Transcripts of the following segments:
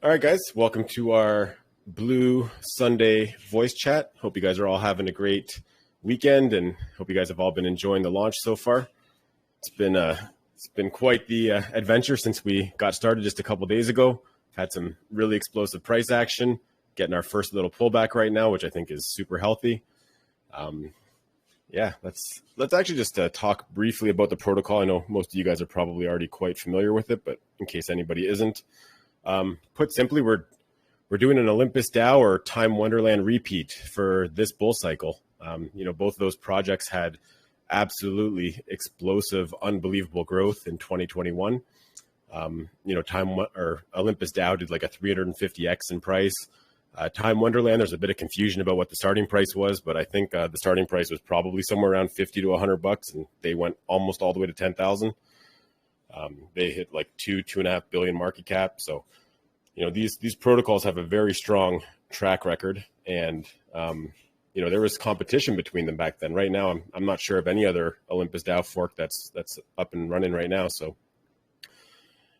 All right, guys, welcome to our Blue Sunday voice chat. Hope you guys are all having a great weekend and hope you guys have all been enjoying the launch so far. It's been quite the adventure since we got started just a couple days ago. Had some really explosive price action, getting our first little pullback right now, which I think is super healthy. Yeah, let's actually just talk briefly about the protocol. I know most of you guys are probably already quite familiar with it, but in case anybody isn't, put simply, we're doing an OlympusDAO or Time Wonderland repeat for this bull cycle. Both of those projects had absolutely explosive, unbelievable growth in 2021. OlympusDAO did like a 350x in price. Time Wonderland, there's a bit of confusion about what the starting price was, but I think the starting price was probably somewhere around 50 to $100, and they went almost all the way to 10,000. They hit like 2.5 billion market cap. So, these protocols have a very strong track record, and there was competition between them back then. Right now, I'm not sure of any other OlympusDAO fork that's up and running right now. So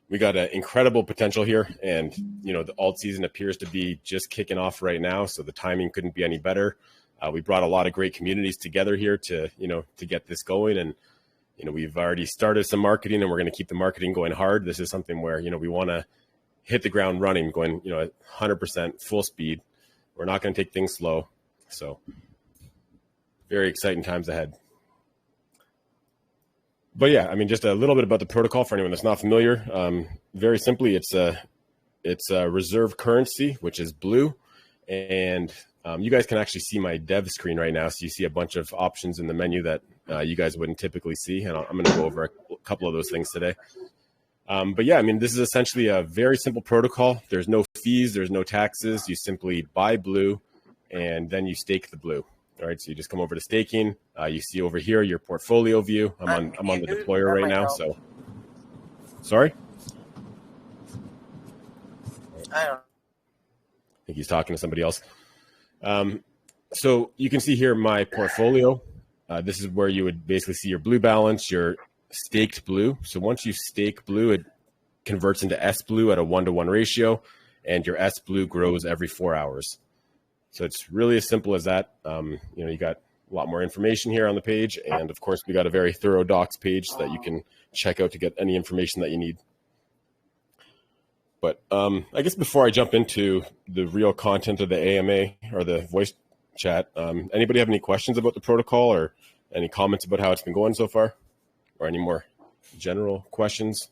we got an incredible potential here, and the alt season appears to be just kicking off right now. So the timing couldn't be any better. We brought a lot of great communities together here to get this going, and we've already started some marketing, and we're going to keep the marketing going hard. This is something where we want to hit the ground running, going at 100% full speed. We're not going to take things slow. So very exciting times ahead. But yeah, just a little bit about the protocol for anyone that's not familiar. Very simply, it's a reserve currency, which is blue. And you guys can actually see my dev screen right now. So you see a bunch of options in the menu that you guys wouldn't typically see. And I'm going to go over a couple of those things today. But yeah, this is essentially a very simple protocol. There's no fees, there's no taxes. You simply buy blue and then you stake the blue. All right, so you just come over to staking. You see over here your portfolio view. I'm on the deployer right now. So, sorry. I think he's talking to somebody else. So you can see here my portfolio. This is where you would basically see your blue balance, your staked blue. So once you stake blue, it converts into S blue at a 1-to-1 ratio, and your S blue grows every 4 hours. So it's really as simple as that. You got a lot more information here on the page. And of course, we got a very thorough docs page that you can check out to get any information that you need. But I guess before I jump into the real content of the AMA or the voice chat, anybody have any questions about the protocol or any comments about how it's been going so far? Or any more general questions?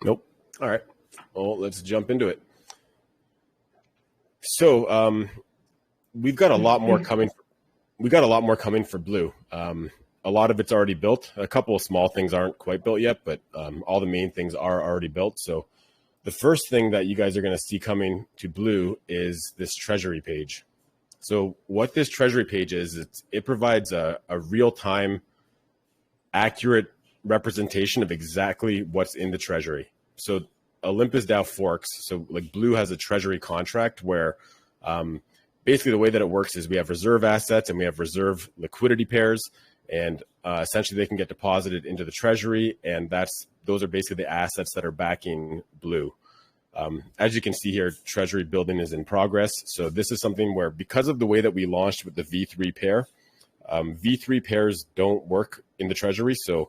Nope. All right. Well, let's jump into it. So we've got a lot more coming. We got a lot more coming for blue. A lot of it's already built. A couple of small things aren't quite built yet, but all the main things are already built. So the first thing that you guys are going to see coming to blue is this Treasury page. So what this Treasury page is, it provides a real-time, accurate representation of exactly what's in the Treasury. So OlympusDAO forks. So like blue has a Treasury contract where basically the way that it works is we have reserve assets and we have reserve liquidity pairs, and essentially they can get deposited into the Treasury, and those are basically the assets that are backing blue. As you can see here, Treasury building is in progress. So this is something where, because of the way that we launched with the V3 pair, V3 pairs don't work in the Treasury. So,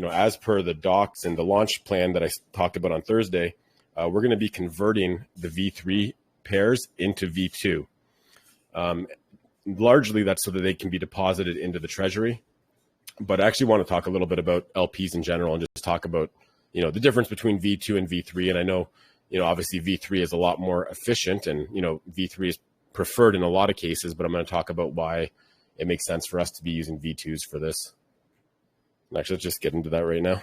as per the docs and the launch plan that I talked about on Thursday, we're going to be converting the V3 pairs into V2. Largely that's so that they can be deposited into the Treasury. But I actually want to talk a little bit about LPs in general and just talk about, the difference between V2 and V3. And I know, obviously V3 is a lot more efficient, and, V3 is preferred in a lot of cases, but I'm going to talk about why it makes sense for us to be using V2s for this. Actually, let's just get into that right now.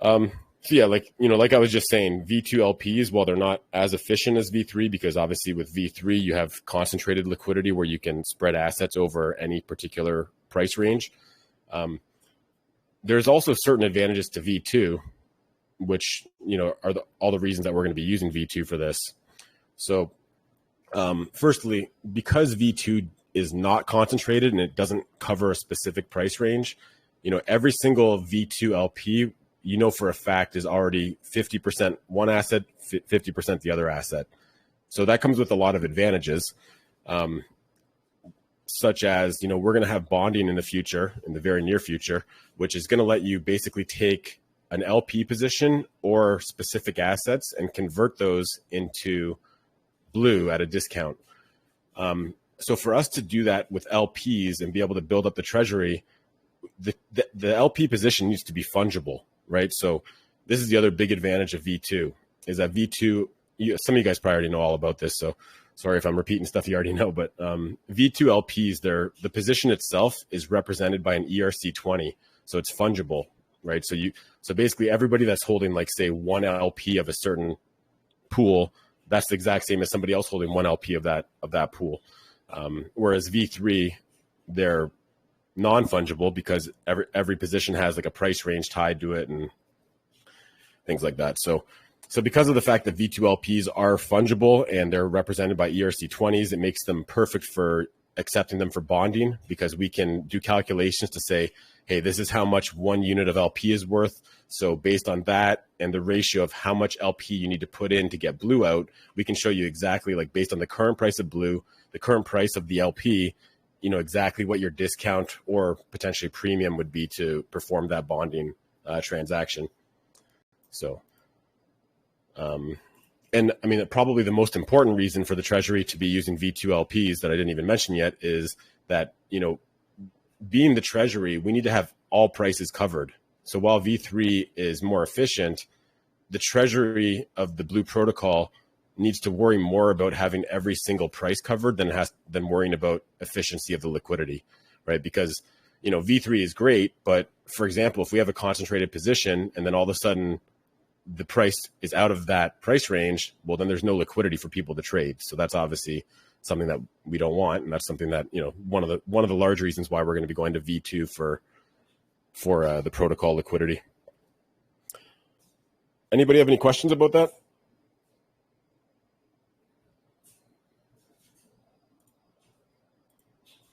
So yeah, like I was just saying, V2 LPs, while they're not as efficient as V3, because obviously with V3, you have concentrated liquidity where you can spread assets over any particular price range. There's also certain advantages to V2, which, are all the reasons that we're going to be using V2 for this. So firstly, because V2 is not concentrated and it doesn't cover a specific price range, every single V2 LP, for a fact is already 50% one asset, 50% the other asset. So that comes with a lot of advantages, such as, we're going to have bonding in the future, in the very near future, which is going to let you basically take an LP position or specific assets and convert those into blue at a discount. So for us to do that with LPs and be able to build up the treasury, the LP position needs to be fungible, right? So this is the other big advantage of V2, is that V2, some of you guys probably already know all about this, so sorry if I'm repeating stuff you already know, but V2 LPs, the position itself is represented by an ERC20, so it's fungible, right? So basically everybody that's holding, like, say, one LP of a certain pool, that's the exact same as somebody else holding one LP of that pool. Whereas V3, they're non-fungible because every position has like a price range tied to it and things like that. So because of the fact that V2 LPs are fungible and they're represented by ERC20s, it makes them perfect for accepting them for bonding, because we can do calculations to say, hey, this is how much one unit of LP is worth. So based on that and the ratio of how much LP you need to put in to get blue out, we can show you exactly, like, based on the current price of blue, the current price of the LP, exactly what your discount or potentially premium would be to perform that bonding transaction. So, and I mean, probably the most important reason for the Treasury to be using V2 LPs that I didn't even mention yet is that, being the Treasury, we need to have all prices covered. So while V3 is more efficient, the Treasury of the Blue protocol needs to worry more about having every single price covered than worrying about efficiency of the liquidity, right? Because, V3 is great, but for example, if we have a concentrated position and then all of a sudden the price is out of that price range, well, then there's no liquidity for people to trade. So that's obviously something that we don't want. And that's something that, one of the large reasons why we're going to be going to V2 for the protocol liquidity. Anybody have any questions about that?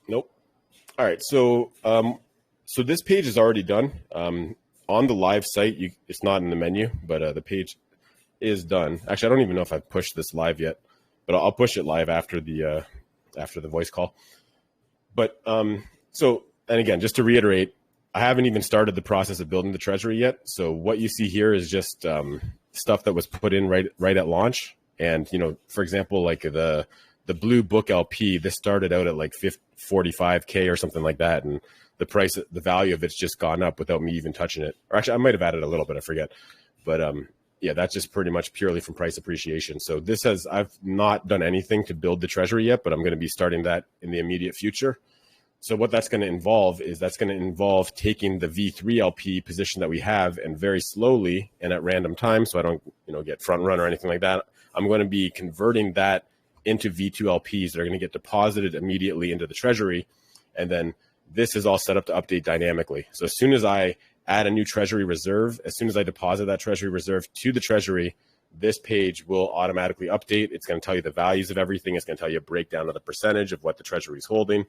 Nope. All right. So this page is already done. On the live site, it's not in the menu, but the page is done. Actually, I don't even know if I've pushed this live yet, but I'll push it live after the voice call. But so, and again, just to reiterate, I haven't even started the process of building the Treasury yet. So what you see here is just stuff that was put in right at launch. And, for example, like the Blue Book LP, this started out at like 45K or something like that. And the value of it's just gone up without me even touching it. Or actually, I might have added a little bit, I forget. But yeah, that's just pretty much purely from price appreciation. So I've not done anything to build the Treasury yet, but I'm going to be starting that in the immediate future. So what that's going to involve is taking the V3 LP position that we have, and very slowly and at random time, so I don't get front run or anything like that, I'm going to be converting that into V2 LPs that are going to get deposited immediately into the Treasury. And then this is all set up to update dynamically. So as soon as I add a new Treasury reserve, as soon as I deposit that Treasury reserve to the Treasury, this page will automatically update. It's going to tell you the values of everything. It's going to tell you a breakdown of the percentage of what the Treasury is holding.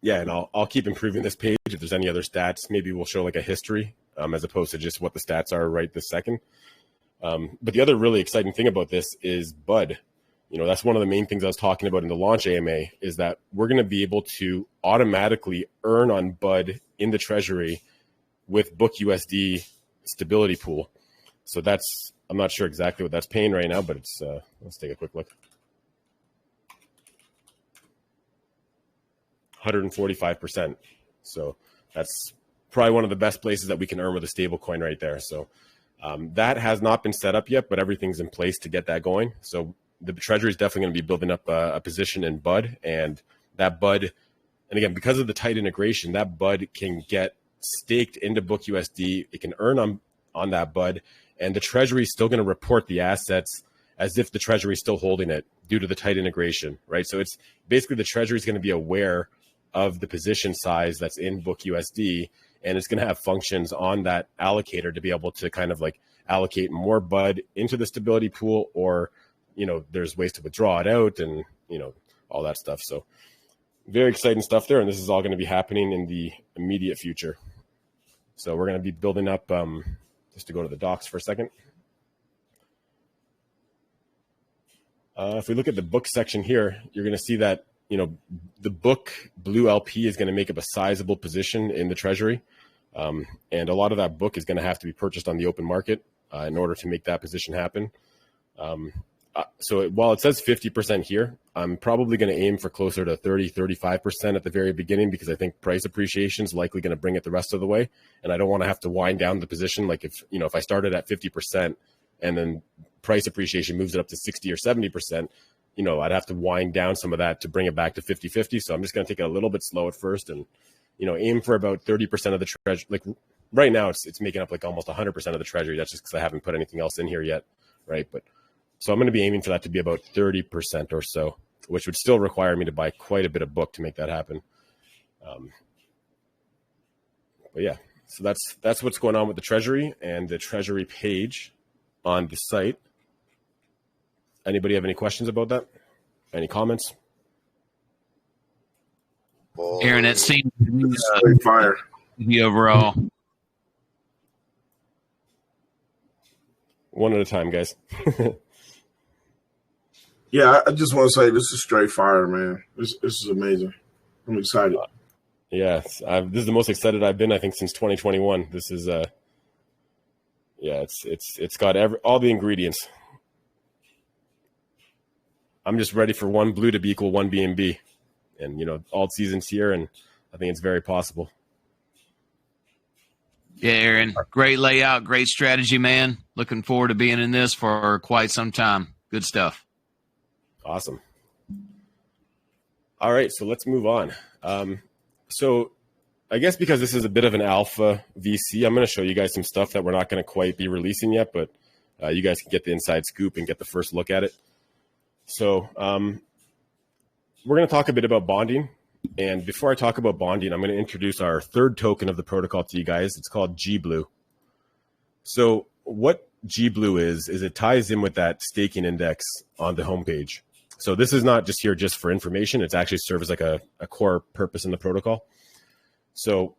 Yeah, and I'll keep improving this page. If there's any other stats, maybe we'll show like a history as opposed to just what the stats are right this second. But the other really exciting thing about this is BUD. That's one of the main things I was talking about in the launch AMA, is that we're going to be able to automatically earn on BUD in the Treasury with Book USD stability pool. So I'm not sure exactly what that's paying right now, but it's let's take a quick look. 145%. So that's probably one of the best places that we can earn with a stable coin right there. So that has not been set up yet, but everything's in place to get that going. So the Treasury is definitely going to be building up a position in BUD, and that BUD, and again, because of the tight integration, that BUD can get staked into Book USD. It can earn on that BUD, and the Treasury is still going to report the assets as if the Treasury is still holding it due to the tight integration, right? So it's basically the Treasury is going to be aware of the position size that's in Book USD, and it's going to have functions on that allocator to be able to kind of like allocate more BUD into the stability pool, or there's ways to withdraw it out and all that stuff. So very exciting stuff there. And this is all going to be happening in the immediate future. So we're going to be building up, just to go to the docs for a second. If we look at the book section here, you're going to see that, you know, the book Blue LP is going to make up a sizable position in the Treasury. And a lot of that book is going to have to be purchased on the open market in order to make that position happen. So while it says 50% here, I'm probably going to aim for closer to 30, 35% at the very beginning, because I think price appreciation is likely going to bring it the rest of the way. And I don't want to have to wind down the position. Like if, you know, if I started at 50% and then price appreciation moves it up to 60 or 70%, you know, I'd have to wind down some of that to bring it back to 50-50. So I'm just going to take it a little bit slow at first and, you know, aim for about 30% of the Treasury. Like right now it's making up like almost 100% of the Treasury. That's just because I haven't put anything else in here yet. Right. But so I'm going to be aiming for that to be about 30% or so, which would still require me to buy quite a bit of book to make that happen. But yeah, so that's what's going on with the Treasury and the Treasury page on the site. Anybody have any questions about that? Any comments? Aaron, it seems fire. The overall. One at a time, guys. Yeah, I just want to say this is straight fire, man. This is amazing. I'm excited. Yeah, this is the most excited I've been, I think, since 2021. This is yeah, it's got all the ingredients. I'm just ready for one blue to be equal one BNB, and you know, alt season's here, and I think it's very possible. Yeah, Aaron, great layout, great strategy, man. Looking forward to being in this for quite some time. Good stuff. Awesome. All right, so let's move on. So I guess because this is a bit of an alpha VC, I'm going to show you guys some stuff that we're not going to quite be releasing yet, but you guys can get the inside scoop and get the first look at it. So we're going to talk a bit about bonding. And before I talk about bonding, I'm going to introduce our third token of the protocol to you guys. It's called GBlue. So what GBlue is it ties in with that staking index on the homepage. So this is not just here just for information. It's actually serves like a core purpose in the protocol. So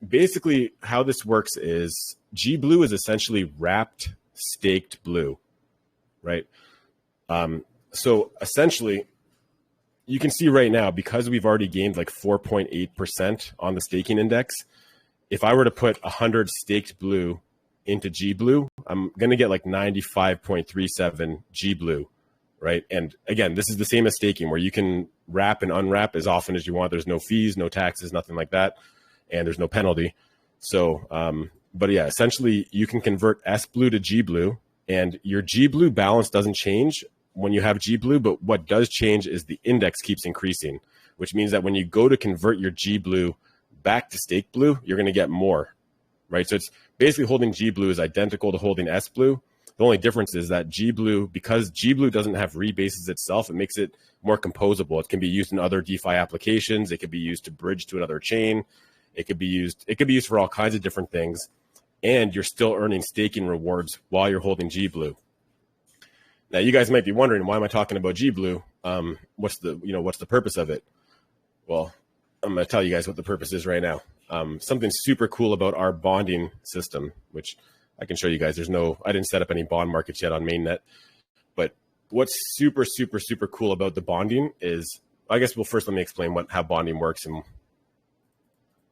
basically how this works is GBlue is essentially wrapped staked blue, right? So essentially you can see right now, because we've already gained like 4.8% on the staking index, if I were to put 100 staked blue into GBlue, I'm going to get like 95.37 GBlue, right? And again, this is the same as staking, where you can wrap and unwrap as often as you want. There's no fees, no taxes, nothing like that. And there's no penalty. So, but yeah, essentially you can convert SBlue to GBlue, and your GBlue balance doesn't change when you have GBlue, but what does change is the index keeps increasing, which means that when you go to convert your GBlue back to stake blue, you're going to get more, right? So it's basically holding GBlue is identical to holding SBlue. The only difference is that GBlue, because GBlue doesn't have rebases itself, it makes it more composable. It can be used in other DeFi applications. It could be used to bridge to another chain. It could be used for all kinds of different things. And you're still earning staking rewards while you're holding GBlue. Now, you guys might be wondering, why am I talking about GBlue? What's the purpose of it? Well, I'm going to tell you guys what the purpose is right now. Something super cool about our bonding system, which I can show you guys. I didn't set up any bond markets yet on mainnet, but what's super, super, super cool about the bonding is, I guess, well, first let me explain how bonding works. And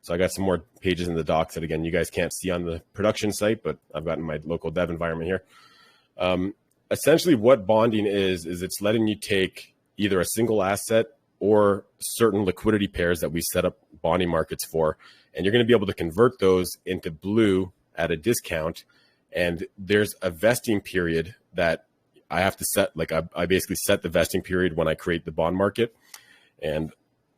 so I got some more pages in the docs that, again, you guys can't see on the production site, but I've got in my local dev environment here. Essentially what bonding is it's letting you take either a single asset or certain liquidity pairs that we set up bonding markets for, and you're going to be able to convert those into blue at a discount. And there's a vesting period that I have to set. Like I basically set the vesting period when I create the bond market. And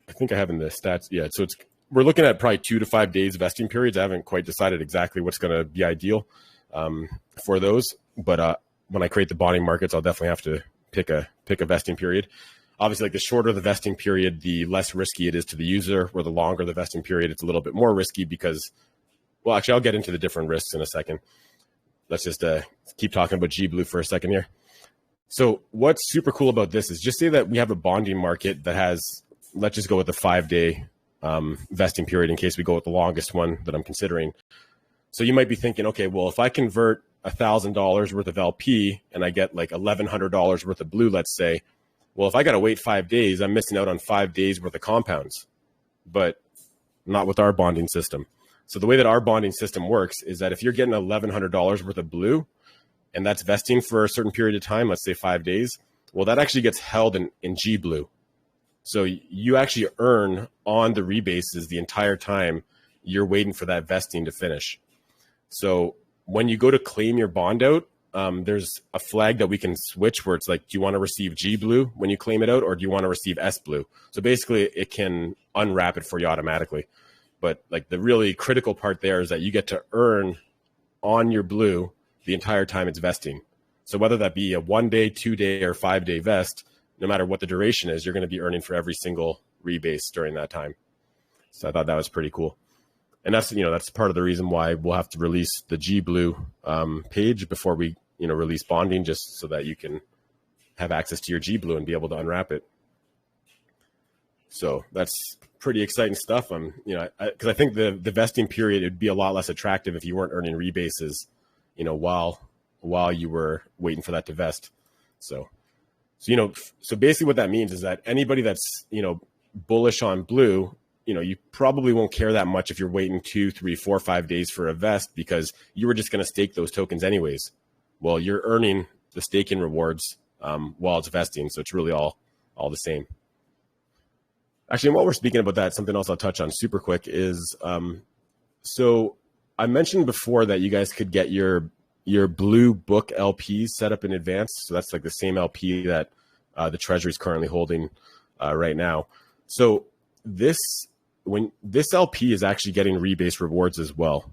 I think I have in the stats. Yeah. So we're looking at probably 2 to 5 days vesting periods. I haven't quite decided exactly what's going to be ideal for those, but when I create the bonding markets, I'll definitely have to pick a vesting period. Obviously, like the shorter the vesting period, the less risky it is to the user, or the longer the vesting period, it's a little bit more risky because, well, actually, I'll get into the different risks in a second. Let's just keep talking about GBlue for a second here. So what's super cool about this is, just say that we have a bonding market that has let's just go with the 5-day vesting period in case we go with the longest one that I'm considering. So you might be thinking, okay, well, if I convert $1,000 worth of LP and I get like $1,100 worth of blue, let's say, well, if I got to wait 5 days, I'm missing out on 5 days worth of compounds, but not with our bonding system. So the way that our bonding system works is that if you're getting $1,100 worth of blue and that's vesting for a certain period of time, let's say 5 days, well, that actually gets held in G blue. So you actually earn on the rebases the entire time you're waiting for that vesting to finish. So when you go to claim your bond out, there's a flag that we can switch where it's like, do you want to receive G blue when you claim it out, or do you want to receive S blue? So basically it can unwrap it for you automatically. But like the really critical part there is that you get to earn on your blue the entire time it's vesting. So whether that be a 1 day, 2 day, or 5 day vest, no matter what the duration is, you're going to be earning for every single rebase during that time. So I thought that was pretty cool. And that's, that's part of the reason why we'll have to release the G blue page before we, release bonding, just so that you can have access to your G blue and be able to unwrap it. So that's pretty exciting stuff. Because I think the vesting period, it'd be a lot less attractive if you weren't earning rebases, while you were waiting for that to vest. So basically what that means is that anybody that's, bullish on blue, you probably won't care that much if you're waiting 2, 3, 4, 5 days for a vest, because you were just going to stake those tokens anyways. Well, you're earning the staking rewards while it's vesting. So it's really all the same. Actually, while we're speaking about that, something else I'll touch on super quick is, so I mentioned before that you guys could get your blue book LPs set up in advance. So that's like the same LP that the Treasury is currently holding right now. So this LP is actually getting rebase rewards as well.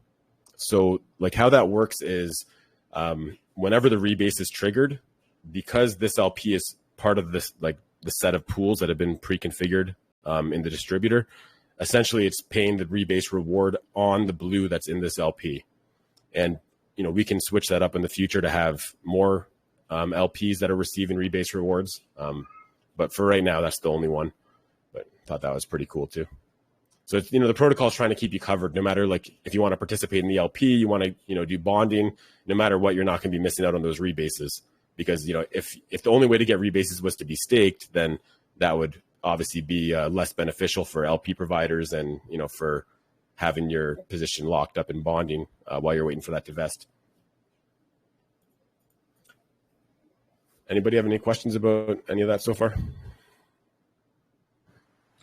So like how that works is whenever the rebase is triggered, because this LP is part of this, like the set of pools that have been pre-configured in the distributor, essentially it's paying the rebase reward on the blue that's in this LP. And, we can switch that up in the future to have more LPs that are receiving rebase rewards. But for right now, that's the only one. But I thought that was pretty cool too. So it's, the protocol is trying to keep you covered, no matter like if you want to participate in the LP, you want to, do bonding, no matter what, you're not going to be missing out on those rebases, because, if the only way to get rebases was to be staked, then that would obviously be less beneficial for LP providers and, for having your position locked up in bonding while you're waiting for that to vest. Anybody have any questions about any of that so far?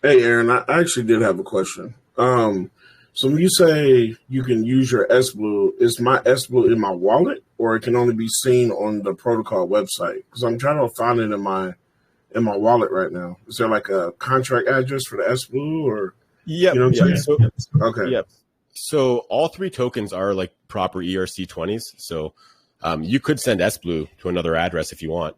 Hey, Aaron, I actually did have a question. So when you say you can use your S Blue, is my S Blue in my wallet, or it can only be seen on the protocol website? Because I'm trying to find it in my wallet right now. Is there like a contract address for the S Blue, or? Yeah. You know what I'm saying? Okay. Yeah. So all 3 tokens are like proper ERC20s. So you could send S Blue to another address if you want.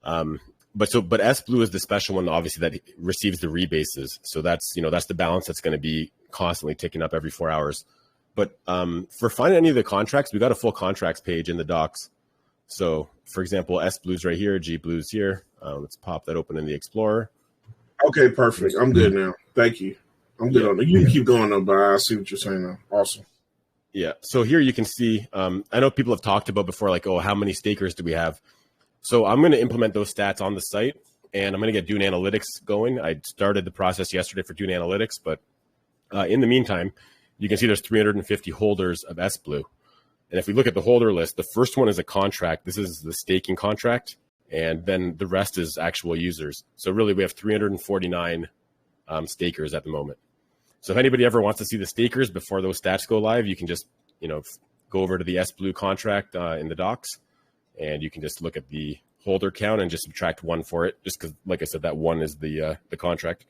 But S Blue is the special one, obviously, that receives the rebases. So that's the balance that's going to be constantly ticking up every 4 hours. But for finding any of the contracts, we got a full contracts page in the docs. So for example, S Blue's right here, G Blue's here. Let's pop that open in the Explorer. Okay, perfect. I'm good now. Thank you. I'm good on it. You can keep going though, but I see what you're saying now. Awesome. Yeah. So here you can see, I know people have talked about before, like, oh, how many stakers do we have? So I'm going to implement those stats on the site, and I'm going to get Dune Analytics going. I started the process yesterday for Dune Analytics, but in the meantime, you can see there's 350 holders of S Blue. And if we look at the holder list, the first one is a contract. This is the staking contract, and then the rest is actual users. So really, we have 349 stakers at the moment. So if anybody ever wants to see the stakers before those stats go live, you can just go over to the S Blue contract in the docs, and you can just look at the holder count and just subtract 1 for it, just because, like I said, that 1 is the contract.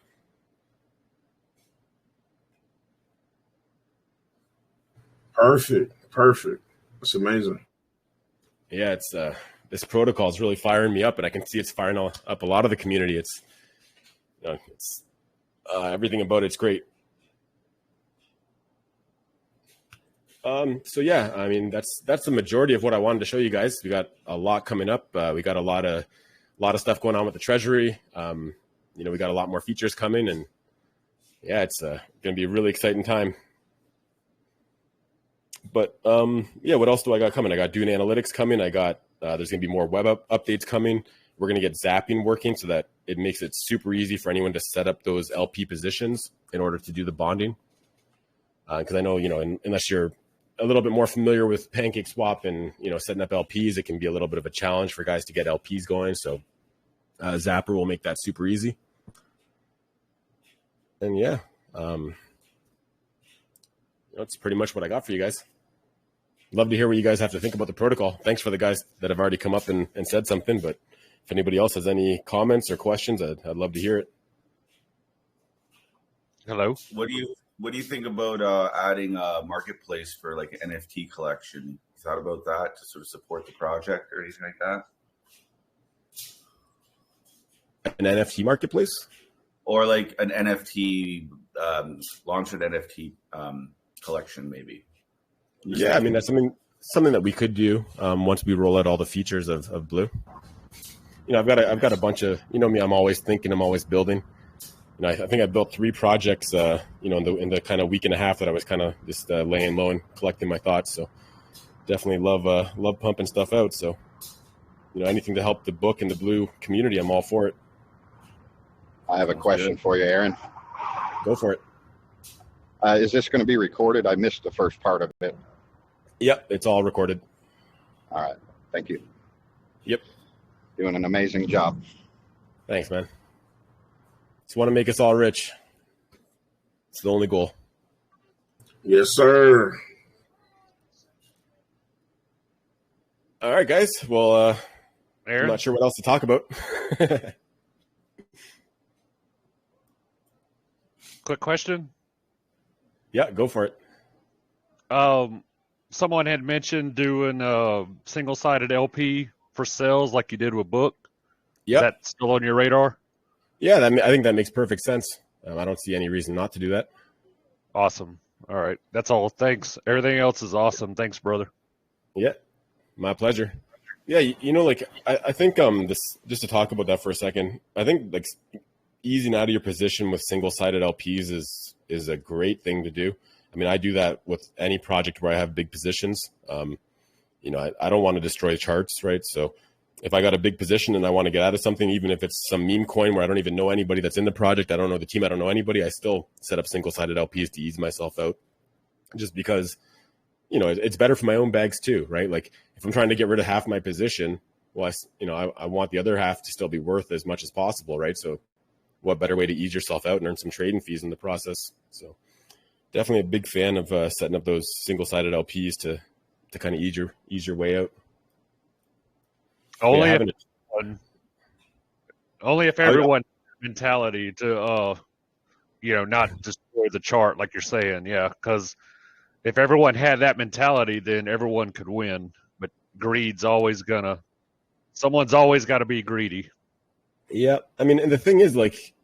Perfect. That's amazing. Yeah, it's this protocol is really firing me up, and I can see it's firing up a lot of the community. It's everything about it's great. So yeah, I mean, that's the majority of what I wanted to show you guys. We got a lot coming up. We got a lot of stuff going on with the Treasury. we got a lot more features coming, and yeah, it's going to be a really exciting time. But yeah, what else do I got coming? I got Dune Analytics coming. I got there's going to be more web updates coming. We're going to get zapping working so that it makes it super easy for anyone to set up those LP positions in order to do the bonding. Because I know, unless you're a little bit more familiar with PancakeSwap and, setting up LPs, it can be a little bit of a challenge for guys to get LPs going. So Zapper will make that super easy. And yeah, that's pretty much what I got for you guys. Love to hear what you guys have to think about the protocol. Thanks for the guys that have already come up and said something, but if anybody else has any comments or questions, I'd love to hear it. Hello. What do you think about adding a marketplace for like an NFT collection? You thought about that to sort of support the project or anything like that? An NFT marketplace? Or like an NFT, launch an NFT collection maybe. Yeah, I mean, that's something that we could do once we roll out all the features of Blue. I've got a bunch of, me, I'm always thinking, I'm always building. I think I built 3 projects, in the kind of week and a half that I was kind of just laying low and collecting my thoughts. So definitely love pumping stuff out. So, anything to help the book and the Blue community, I'm all for it. I have a question for you, Aaron. Go for it. Is this going to be recorded? I missed the first part of it. Yep, it's all recorded. All right. Thank you. Yep. Doing an amazing job. Thanks, man. Just want to make us all rich. It's the only goal. Yes, sir. All right, guys. Well, Aaron? I'm not sure what else to talk about. Quick question. Yeah, go for it. Someone had mentioned doing a single-sided LP for sales like you did with book. Yeah. Is that still on your radar? Yeah, I think that makes perfect sense. I don't see any reason not to do that. Awesome. All right. That's all. Thanks. Everything else is awesome. Thanks, brother. Yeah, my pleasure. Yeah, I think this, just to talk about that for a second, I think like easing out of your position with single-sided LPs is a great thing to do. I mean, I do that with any project where I have big positions. I don't want to destroy charts, right? So if I got a big position and I want to get out of something, even if it's some meme coin where I don't even know anybody that's in the project, I don't know the team, I don't know anybody, I still set up single-sided LPs to ease myself out, just because, it's better for my own bags too, right? Like if I'm trying to get rid of half my position, well, I want the other half to still be worth as much as possible, right? So what better way to ease yourself out and earn some trading fees in the process? So definitely a big fan of setting up those single-sided LPs to kind of ease your way out. Only if everyone has mentality to not destroy the chart like you're saying. Yeah, because if everyone had that mentality, then everyone could win. But greed's someone's always got to be greedy. Yeah, I mean, and the thing is, like,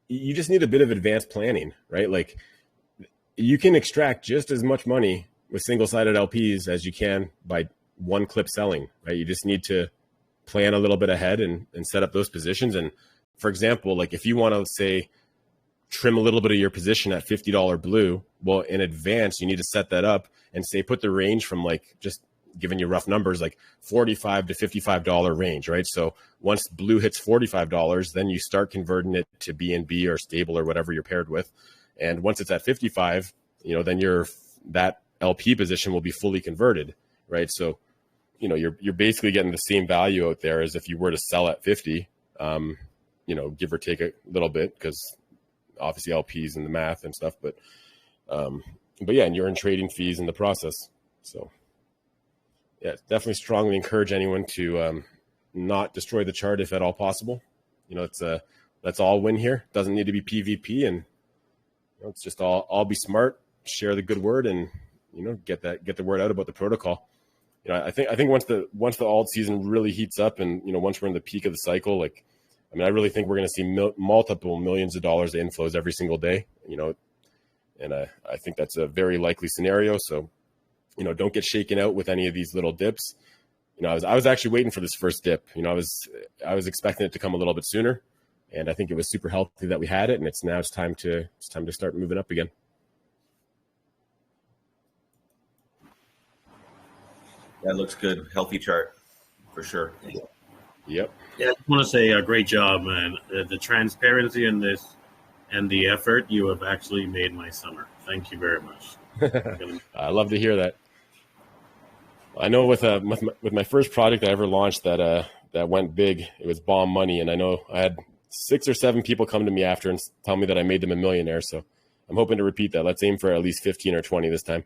you just need a bit of advanced planning, right? Like, you can extract just as much money with single-sided LPs as you can by one clip selling, right? You just need to plan a little bit ahead and set up those positions. And for example, like if you want to say trim a little bit of your position at $50 blue, well, in advance, you need to set that up and say, put the range from like, just giving you rough numbers, like $45 to $55 range, right? So once blue hits $45, then you start converting it to BNB or stable or whatever you're paired with. And once it's at 55, then that LP position will be fully converted, right? So, you're basically getting the same value out there as if you were to sell at 50, give or take a little bit, because obviously LPs and the math and stuff, but yeah, and you're in trading fees in the process. So yeah, definitely strongly encourage anyone to not destroy the chart if at all possible. Let's all win here. Doesn't need to be PvP, and it's just all be smart, share the good word, and get the word out about the protocol. I think once the alt season really heats up, and once we're in the peak of the cycle, I really think we're going to see multiple millions of dollars of inflows every single day. And I think that's a very likely scenario. So, don't get shaken out with any of these little dips. I was actually waiting for this first dip. I was expecting it to come a little bit sooner. And I think it was super healthy that we had it, and it's time to start moving up again. That looks good. Healthy chart for sure. Yep. Yeah, I just want to say a great job, man. The transparency in this and the effort, you have actually made my summer. Thank you very much. I love to hear that. I know with my first project I ever launched that went big, it was bomb money, and I know I had 6 or 7 people come to me after and tell me that I made them a millionaire. So I'm hoping to repeat that. Let's aim for at least 15 or 20 this time.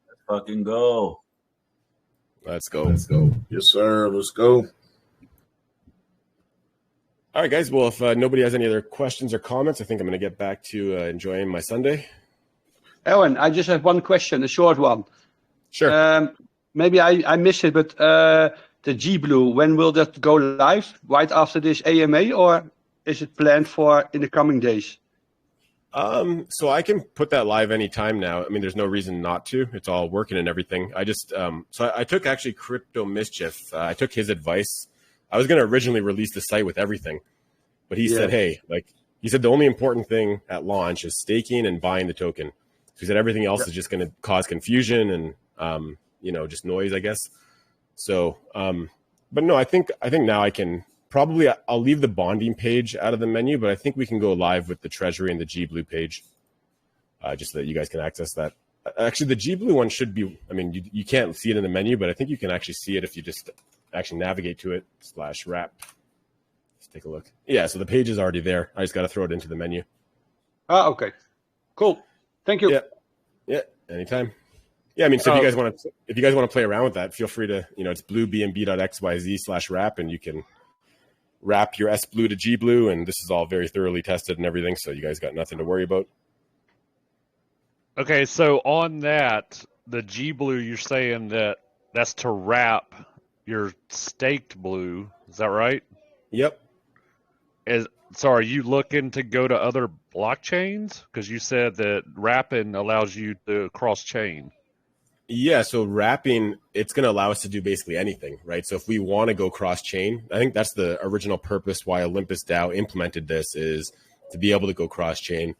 Let's fucking go. Let's go. Let's go. Yes, sir. Let's go. All right, guys. Well, if nobody has any other questions or comments, I think I'm going to get back to enjoying my Sunday. Aaron, I just have one question, a short one. Sure. Maybe I missed it, but the G Blue, when will that go live? Right after this AMA, or is it planned for in the coming days? So I can put that live anytime now. I mean, there's no reason not to. It's all working and everything. I just so I took actually Crypto Mischief. I took his advice. I was going to originally release the site with everything, but he said, hey, he said the only important thing at launch is staking and buying the token. So he said everything else is just going to cause confusion and just noise, I guess. So, but no, I think now I can probably, I'll leave the bonding page out of the menu, but I think we can go live with the Treasury and the G Blue page, just so that you guys can access that. Actually, the G Blue one should be, I mean, you can't see it in the menu, but I think you can actually see it if you just actually navigate to it /wrap. Let's take a look. Yeah, so the page is already there. I just got to throw it into the menu. Okay. Cool. Thank you. Yeah, anytime. Yeah, I mean, so if you guys want to play around with that, feel free to, it's bluebnb.xyz/wrap, and you can wrap your S Blue to G Blue, and this is all very thoroughly tested and everything, so you guys got nothing to worry about. Okay, so on that, the G Blue, you're saying that's to wrap your staked blue, is that right? Yep. So are you looking to go to other blockchains? Because you said that wrapping allows you to cross-chain. Yeah, so wrapping, it's going to allow us to do basically anything, right? So if we want to go cross-chain, I think that's the original purpose why OlympusDAO implemented this, is to be able to go cross-chain.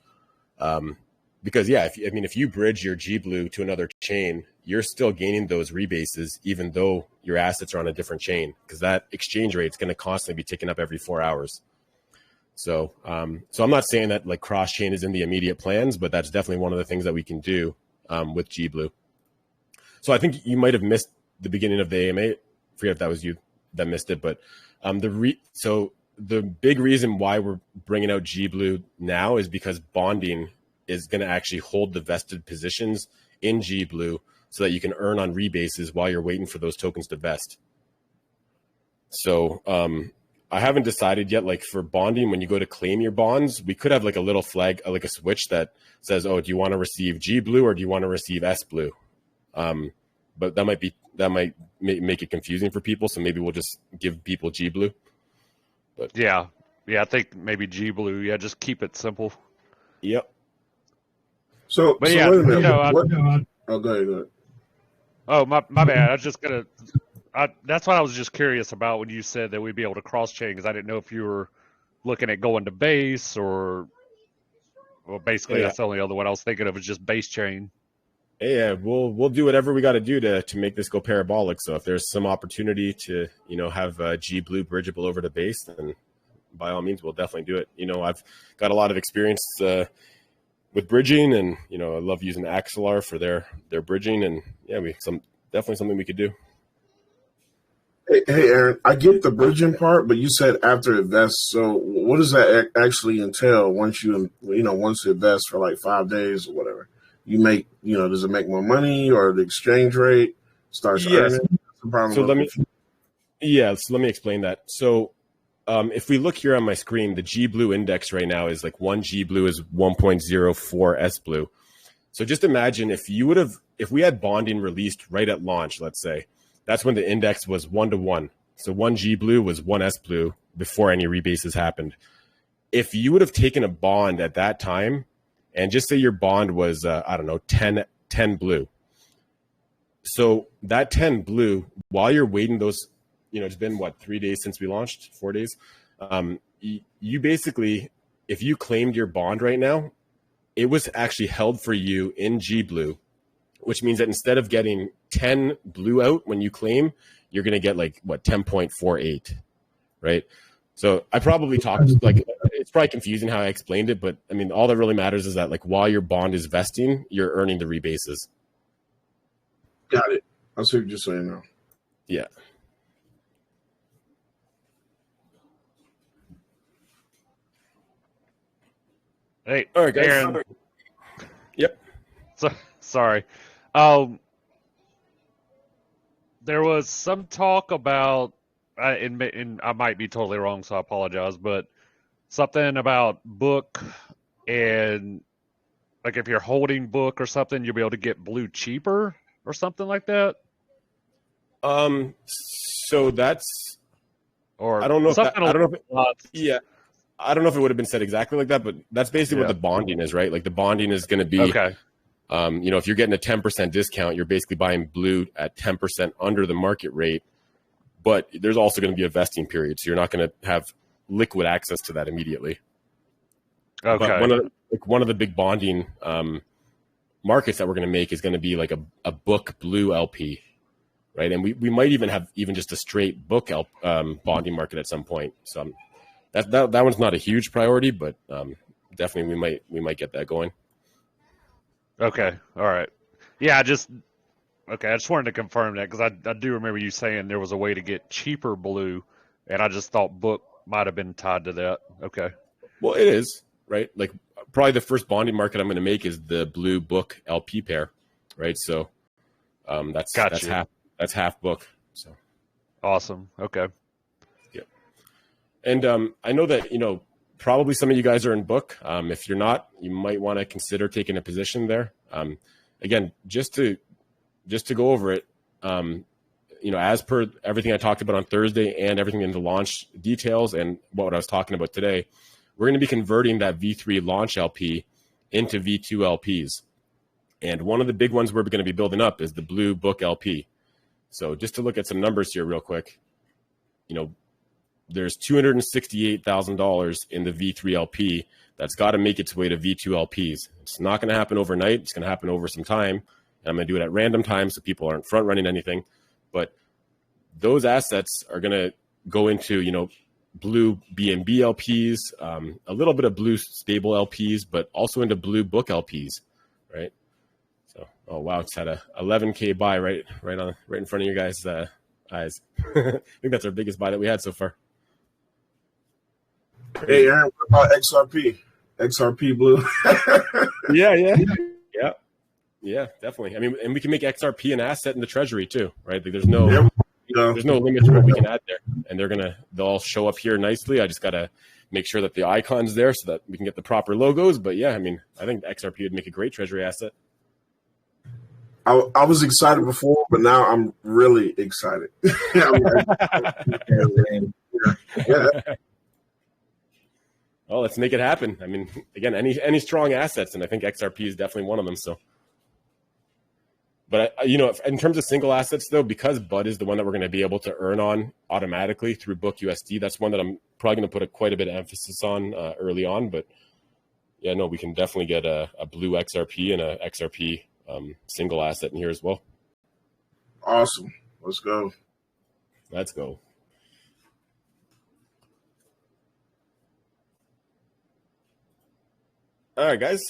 Because, yeah, if you bridge your G Blue to another chain, you're still gaining those rebases, even though your assets are on a different chain, because that exchange rate is going to constantly be ticking up every 4 hours. So, so I'm not saying that like cross-chain is in the immediate plans, but that's definitely one of the things that we can do with G Blue. So I think you might have missed the beginning of the AMA. I forget if that was you that missed it, but so the big reason why we're bringing out G Blue now is because bonding is going to actually hold the vested positions in G Blue so that you can earn on rebases while you're waiting for those tokens to vest. So I haven't decided yet, like for bonding, when you go to claim your bonds, we could have like a little flag, like a switch that says, oh, do you want to receive G Blue or do you want to receive S Blue? But that might make it confusing for people. So maybe we'll just give people G Blue. But yeah, I think maybe G Blue. Yeah, just keep it simple. Yep. So yeah, wait a minute. Oh, go ahead. Oh, my bad. I was just gonna. That's what I was just curious about when you said that we'd be able to cross chain, because I didn't know if you were looking at going to base or. Well, basically, that's the only other one I was thinking of is just base chain. Yeah, we'll do whatever we got to do to make this go parabolic. So if there's some opportunity to have G Blue bridgeable over to base, then by all means we'll definitely do it. I've got a lot of experience with bridging, and I love using Axelar for their bridging, and yeah, definitely something we could do. Hey, Aaron, I get the bridging part, but you said after it vests. So what does that actually entail once once it vests for like 5 days or whatever? You make, does it make more money, or the exchange rate starts earning? So let me explain that. So if we look here on my screen, the G Blue index right now is like 1 G Blue is 1.04 S Blue. So just imagine if we had bonding released right at launch, let's say, that's when the index was 1-to-1. So 1 G Blue was 1 S Blue before any rebases happened. If you would have taken a bond at that time, and just say your bond was, 10 blue. So that 10 blue, while you're waiting those, it's been 3 days since we launched, 4 days. You basically, if you claimed your bond right now, it was actually held for you in G Blue, which means that instead of getting 10 blue out when you claim, you're going to get 10.48, right? So I probably talked it's probably confusing how I explained it, but I mean, all that really matters is that while your bond is vesting, you're earning the rebases. Got it. I see what you're saying now. Yeah. Hey, All right, guys. Aaron. Yep. Sorry. There was some talk about, and I might be totally wrong, so I apologize, but something about book and if you're holding book or something, you'll be able to get blue cheaper or something like that. So that's, or I don't know if something. I don't know if I don't know if it would have been said exactly like that, but that's basically what the bonding is, right? The bonding is going to be, okay. If you're getting a 10% discount, you're basically buying blue at 10% under the market rate, but there's also going to be a vesting period. So you're not going to have liquid access to that immediately. Okay. But one of the big bonding markets that we're going to make is going to be a book blue LP, right? And we might even have just a straight book bonding market at some point. So that one's not a huge priority, but definitely we might get that going. Okay. All right. Yeah. I just wanted to confirm that because I do remember you saying there was a way to get cheaper blue, and I just thought book might have been tied to that. Okay. Well, it is, right? Probably the first bonding market I'm going to make is the blue book LP pair, right? So that's half book. So awesome. Okay. Yeah. And I know that probably some of you guys are in book. If you're not, you might want to consider taking a position there. Again, just to go over it, as per everything I talked about on Thursday and everything in the launch details and what I was talking about today, we're going to be converting that V3 launch LP into V2 LPs. And one of the big ones we're going to be building up is the blue book LP. So just to look at some numbers here real quick, there's $268,000 in the V3 LP that's got to make its way to V2 LPs. It's not going to happen overnight. It's going to happen over some time. And I'm going to do it at random times so people aren't front running anything. But those assets are going to go into, blue BNB LPs, a little bit of blue stable LPs, but also into blue book LPs, right? So, oh wow, it's had a 11K buy right in front of you guys' eyes. I think that's our biggest buy that we had so far. Hey, Aaron, what about XRP? XRP blue? Yeah, definitely. I mean, and we can make XRP an asset in the Treasury too, right? There's no limit to what we can add there, and they'll all show up here nicely. I just got to make sure that the icon's there so that we can get the proper logos. But yeah, I mean, I think XRP would make a great Treasury asset. I was excited before, but now I'm really excited. Well, let's make it happen. I mean, again, any strong assets, and I think XRP is definitely one of them. So, but in terms of single assets, though, because Bud is the one that we're going to be able to earn on automatically through Book USD, that's one that I'm probably going to put quite a bit of emphasis on early on. But yeah, no, we can definitely get a blue XRP and a XRP single asset in here as well. Awesome. Let's go. Let's go. All right, guys.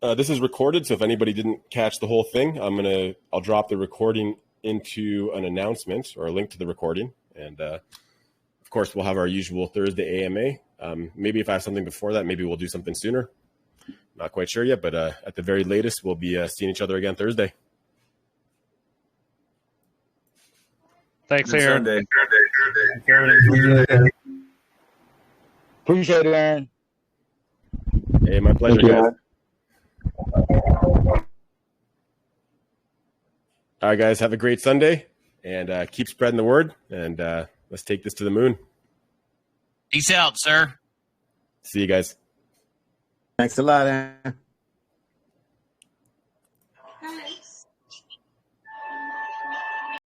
This is recorded, so if anybody didn't catch the whole thing, I'll drop the recording into an announcement or a link to the recording, and of course we'll have our usual Thursday AMA. Maybe if I have something before that, maybe we'll do something sooner. Not quite sure yet, but at the very latest, we'll be seeing each other again Thursday. Thanks, Aaron. Appreciate it, Aaron. Hey, my pleasure, guys. All right, guys, have a great Sunday, and keep spreading the word, and let's take this to the moon. Peace out, sir. See you guys. Thanks a lot, Aaron.